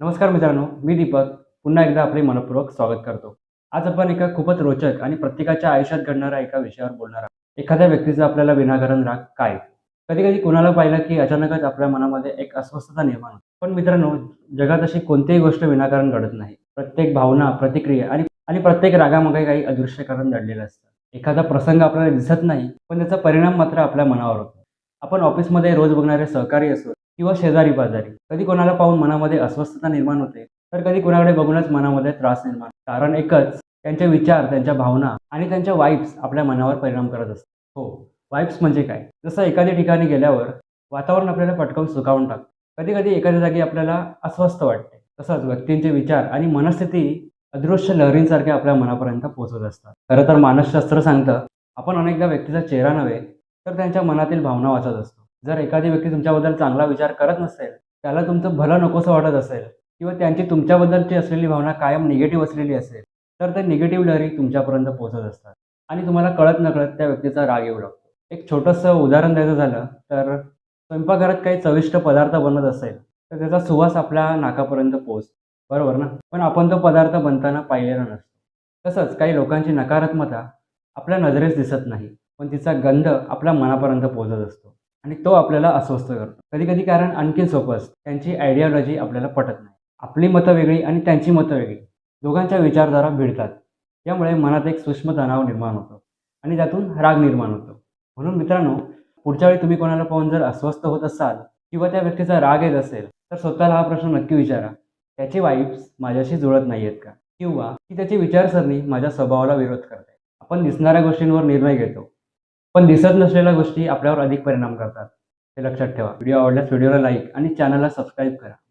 नमस्कार मित्रांनो, मी दीपक पुन्हा एकदा आपले मनःपूर्वक स्वागत करतो. आज आपण एका खूपच रोचक आणि प्रत्येकाच्या आयुष्यात घडणाऱ्या एका विषयावर बोलणार आहोत. एखाद्या व्यक्तीचा आपल्याला विनाकारण राग काय? कधी-कधी कुणाला पाहिलं की अचानकच आपल्या मनामध्ये एक अस्वस्थता निर्माण होते. पण मित्रांनो, जगात अशी कोणतीही गोष्ट विनाकारण घडत नाही. प्रत्येक भावना, प्रतिक्रिया आणि आणि प्रत्येक रागामागे काही अदृश्य कारण दडलेलं असतं. एखादा प्रसंग आपल्याला दिसत नाही, पण त्याचा परिणाम मात्र आपल्या मनावर होतो. आपण ऑफिसमध्ये रोज बघणारे सहकारी असो किंवा शेजारी-पाजारी. कधी कोणाला पाहून मनामध्ये अस्वस्थता निर्माण होते, तर कधी कोणाकडे बघूनच मनामध्ये त्रास निर्माण. कारण एकच, त्यांचे विचार, त्यांच्या भावना आणि त्यांच्या वाइब्स आपल्या मनावर परिणाम करत असतात. हो, वाइब्स म्हणजे काय? जसं एखाद्या ठिकाणी गेल्यावर वातावरण आपल्याला पटकन सुखावून टाकतं. कधी-कधी एखाद्या जागी आपल्याला अस्वस्थ वाटते. तसंच व्यक्तींचे विचार आणि मनस्थिती अदृश्य लहरींसारख्या आपल्या मनापर्यंत पोहोचत असतात. खरं तर मानसशास्त्र सांगतं, आपण अनेकदा व्यक्तीचा चेहरा नव्हे, तर त्यांच्या मनातील भावना वाचत असतो. जर एखादी व्यक्ती तुमच्याबद्दल चांगला विचार करत नसेल, त्याला तुमचं भलं नकोसं वाटत असेल किंवा त्यांची तुमच्याबद्दलची असलेली भावना कायम निगेटिव्ह असलेली असेल, तर त्या निगेटिव्ह लहरी तुमच्यापर्यंत पोहोचत असतात आणि तुम्हाला कळत-नकळत त्या व्यक्तीचा राग येऊ लागतो. एक छोटंसं उदाहरण द्यायचं झालं, तर स्वयंपाकघरात काही चविष्ट पदार्थ बनत असेल, तर त्याचा सुवास आपल्या नाकापर्यंत पोहोचतो. बरोबर ना? पण आपण तो पदार्थ बनताना पाहिलेला नसतो. तसंच काही लोकांची नकारात्मकता आपल्या नजरेस दिसत नाही, पण तिचा गंध आपल्या मनापर्यंत पोहोचत असतो आणि तो आपल्याला अस्वस्थ करतो. कधी-कधी कारण आणखीन सोपं असतं. त्यांची आयडिओलॉजी आपल्याला पटत नाही. आपली मतं वेगळी आणि त्यांची मतं वेगळी. दोघांच्या विचारधारा भिडतात. यामुळे मनात एक सूक्ष्म तणाव निर्माण होतो आणि त्यातून राग निर्माण होतो. म्हणून मित्रांनो, पुढच्या वेळी तुम्ही कोणाला पाहून जर अस्वस्थ होत असाल किंवा त्या व्यक्तीचा राग येत असेल, तर स्वतःला हा प्रश्न नक्की विचारा. त्याची वाइब्स माझ्याशी जुळत नाहीयेत का? किंवा की त्याची विचारसरणी माझ्या स्वभावाला विरोध करते. आपण दिसणाऱ्या गोष्टींवर निर्णय घेतो, पण दिसत नसलेल्या गोष्टी आपल्यावर अधिक परिणाम करतात. हे लक्षात ठेवा. व्हिडिओ आवडल्यास व्हिडिओला लाईक आणि चॅनलला सबस्क्राईब करा.